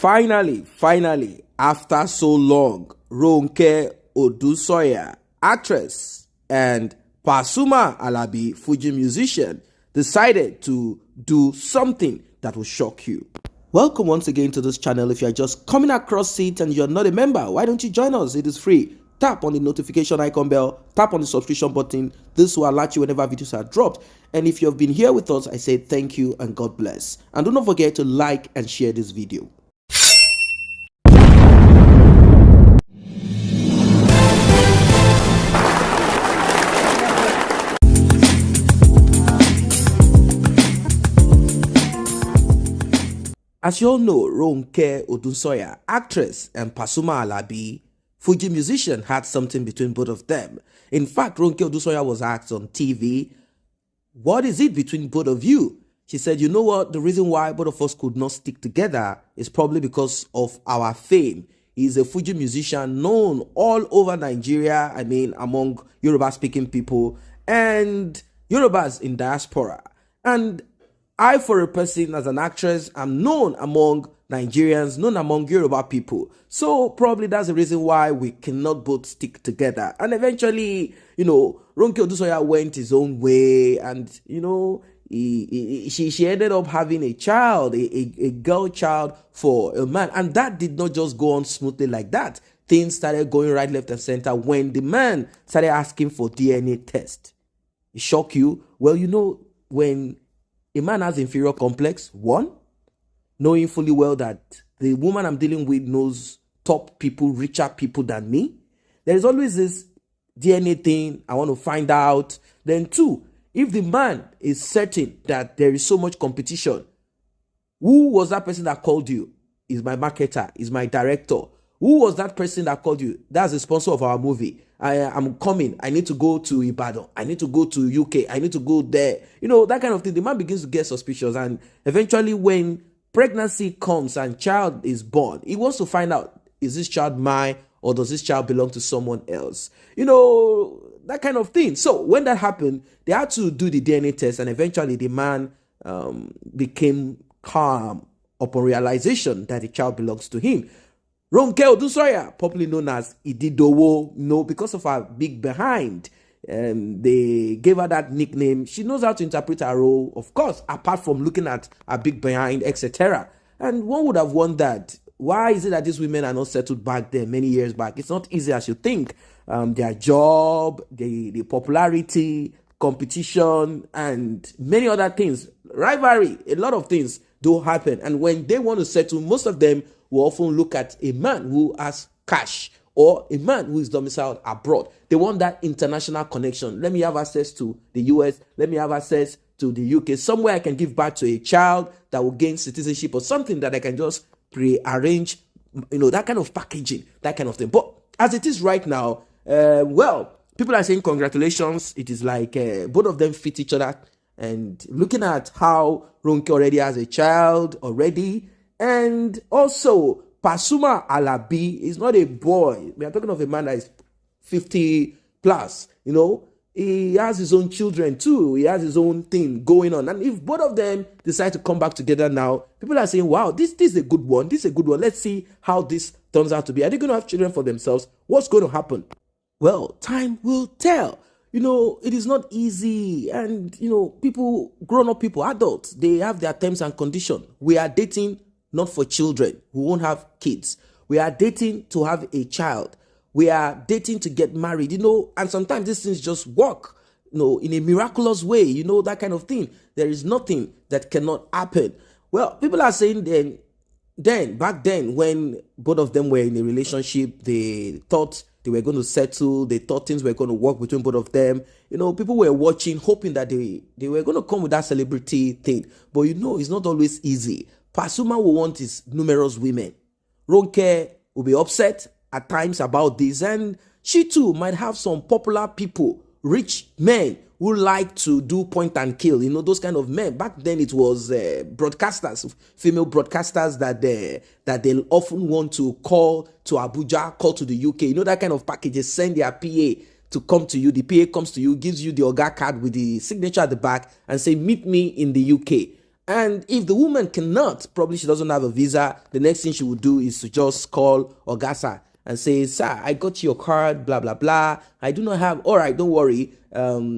Finally, after so long, Ronke, Odusanya, actress, and Pasuma Alabi, Fuji musician, decided to do something that will shock you. Welcome once again to this channel. If you are just coming across it and you're not a member, why don't you join us? It is free. Tap on the notification icon bell, tap on the subscription button. This will alert you whenever videos are dropped. And if you have been here with us, I say thank you and God bless. And do not forget to like and share this video. As you all know, Ronke, Odusanya, actress, and Pasuma Alabi, Fuji musician, had something between both of them. In fact, Ronke Odusanya was asked on TV, "What is it between both of you?" She said, "You know what? The reason why both of us could not stick together is probably because of our fame." He's a Fuji musician known all over Nigeria, among Yoruba-speaking people and Yorubas in diaspora. And I, for a person, as an actress, am known among Nigerians, known among Yoruba people. So probably that's the reason why we cannot both stick together. And eventually, Ronke Odusanya went his own way, and, she ended up having a child, a girl child for a man. And that did not just go on smoothly like that. Things started going right, left, and center when the man started asking for DNA test. It shocked you? Well, when a man has inferior complex, one, knowing fully well that the woman I'm dealing with knows top people, richer people than me. There is always this DNA thing. I want to find out. Then two, if the man is certain that there is so much competition, who was that person that called you? Is my marketer, is my director. Who was that person that called you? That's the sponsor of our movie. I'm coming. I need to go to Ibadan. I need to go to UK. I need to go there. That kind of thing. The man begins to get suspicious. And eventually when pregnancy comes and child is born, he wants to find out, is this child mine or does this child belong to someone else? That kind of thing. So when that happened, they had to do the DNA test, and eventually the man became calm upon realization that the child belongs to him. Ronke Odusanya, popularly known as Ididowo, because of her big behind, they gave her that nickname. She knows how to interpret her role, of course, apart from looking at her big behind, etc. And one would have wondered, why is it that these women are not settled back there many years back? It's not easy as you think. Their job, the popularity, competition, and many other things, rivalry, a lot of things do happen. And when they want to settle, most of them will often look at a man who has cash or a man who is domiciled abroad. They want that international connection. Let me have access to the US. Let me have access to the UK. Somewhere I can give birth to a child that will gain citizenship, or something that I can just pre-arrange, that kind of packaging, that kind of thing. But as it is right now, people are saying congratulations. It is like both of them fit each other. And looking at how Ronke already has a child already, and also Pasuma Alabi is not a boy. We are talking of a man that is 50 plus. He has his own children too. He has his own thing going on. And if both of them decide to come back together now, people are saying, wow, this is a good one. This is a good one. Let's see how this turns out to be. Are they going to have children for themselves? What's going to happen? Well, time will tell. It is not easy. And, people, grown-up people, adults, they have their terms and conditions. We are dating not for children. We won't have kids. We are dating to have a child. We are dating to get married, and sometimes these things just work, in a miraculous way, that kind of thing. There is nothing that cannot happen. Well, people are saying back then, when both of them were in a relationship, they thought they were going to settle. They thought things were going to work between both of them. People were watching, hoping that they were going to come with that celebrity thing. But it's not always easy. Pasuma will want his numerous women. Ronke will be upset at times about this, and she too might have some popular people, rich men who like to do point and kill, those kind of men. Back then it was broadcasters, female broadcasters that they often want to call to Abuja, call to the UK, that kind of packages, send their PA to come to you. The PA comes to you, gives you the Oga card with the signature at the back and say, meet me in the UK. And if the woman cannot, probably she doesn't have a visa, the next thing she would do is to just call Ogasa and say, sir, I got your card, blah, blah, blah. I do not have, all right, don't worry.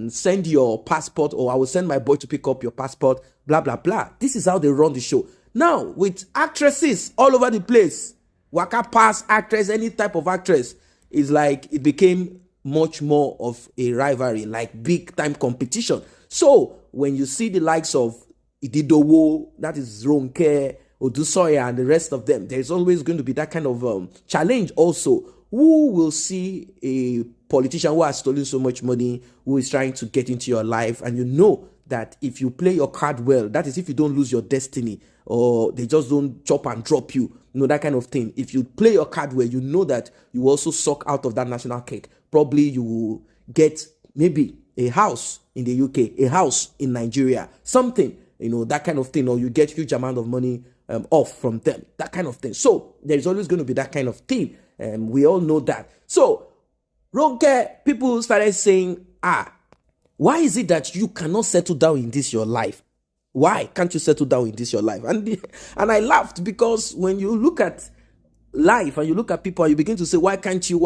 Send your passport, or I will send my boy to pick up your passport, blah, blah, blah. This is how they run the show. Now, with actresses all over the place, waka pass actress, any type of actress, is like it became much more of a rivalry, like big time competition. So when you see the likes of Ididowo, that is Ronke, Odusanya, and the rest of them, there's always going to be that kind of challenge also. Who will see a politician who has stolen so much money, who is trying to get into your life, and you know that if you play your card well, that is if you don't lose your destiny, or they just don't chop and drop you, that kind of thing. If you play your card well, you know that you also suck out of that national cake. Probably you will get maybe a house in the UK, a house in Nigeria, something, that kind of thing, or you get huge amount of money off from them, that kind of thing. So there's always going to be that kind of thing. We all know that. So Ronke, people started saying, why is it that you cannot settle down in this your life? Why can't you settle down in this your life? And I laughed, because when you look at life and you look at people and you begin to say, why can't you?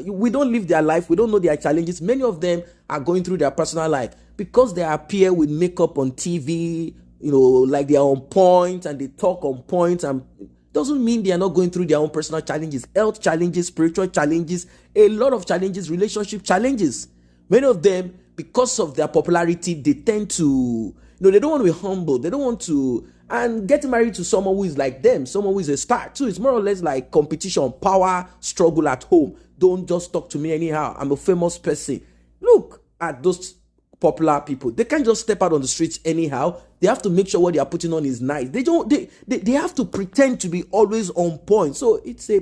We don't live their life. We don't know their challenges. Many of them are going through their personal life because they appear with makeup on TV, like they are on point and they talk on point, and doesn't mean they are not going through their own personal challenges, health challenges, spiritual challenges, a lot of challenges, relationship challenges. Many of them, because of their popularity, they tend to, they don't want to be humble. They don't want to, and getting married to someone who is like them, someone who is a star too, it's more or less like competition, power, struggle at home. Don't just talk to me anyhow. I'm a famous person. Look at those popular people. They can't just step out on the streets anyhow. They have to make sure what they are putting on is nice. They have to pretend to be always on point. So it's a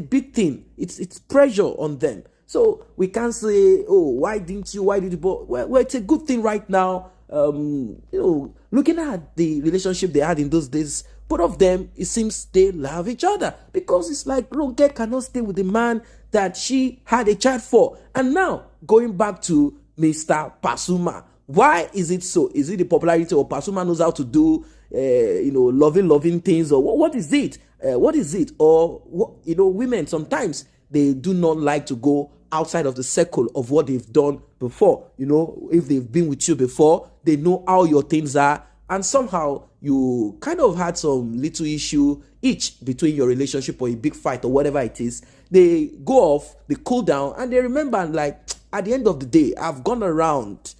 big thing. It's pressure on them. So we can't say, why did you? Well, it's a good thing right now. Looking at the relationship they had in those days, both of them, it seems they love each other, because it's like Ronke cannot stay with the man that she had a child for. And now going back to Mr. Pasuma, why is it so? Is it the popularity, or Pasuma knows how to do loving things, or what is it? What is it? Or women sometimes they do not like to go outside of the circle of what they've done before. If they've been with you before, they know how your things are, and somehow you kind of had some little issue each between your relationship, or a big fight, or whatever it is. They go off, they cool down, and they remember, like, at the end of the day, I've gone around.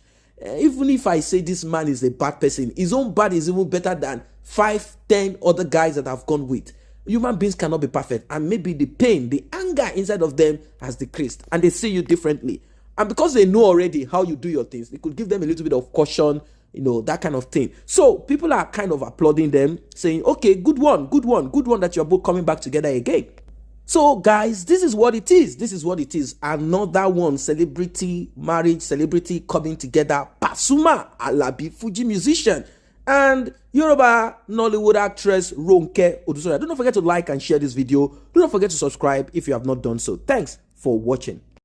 Even if I say this man is a bad person, his own bad is even better than 5-10 other guys that I've gone with. Human beings cannot be perfect, and maybe the pain, the anger inside of them has decreased, and they see you differently. And because they know already how you do your things, it could give them a little bit of caution, that kind of thing. So people are kind of applauding them, saying, okay, good one that you're both coming back together again. So guys, this is what it is. This is what it is. Another one, marriage celebrity coming together. Pasuma, Alabi, Fuji musician, and Yoruba Nollywood actress Ronke Odusanya. Do not forget to like and share this video. Do not forget to subscribe if you have not done so. Thanks for watching.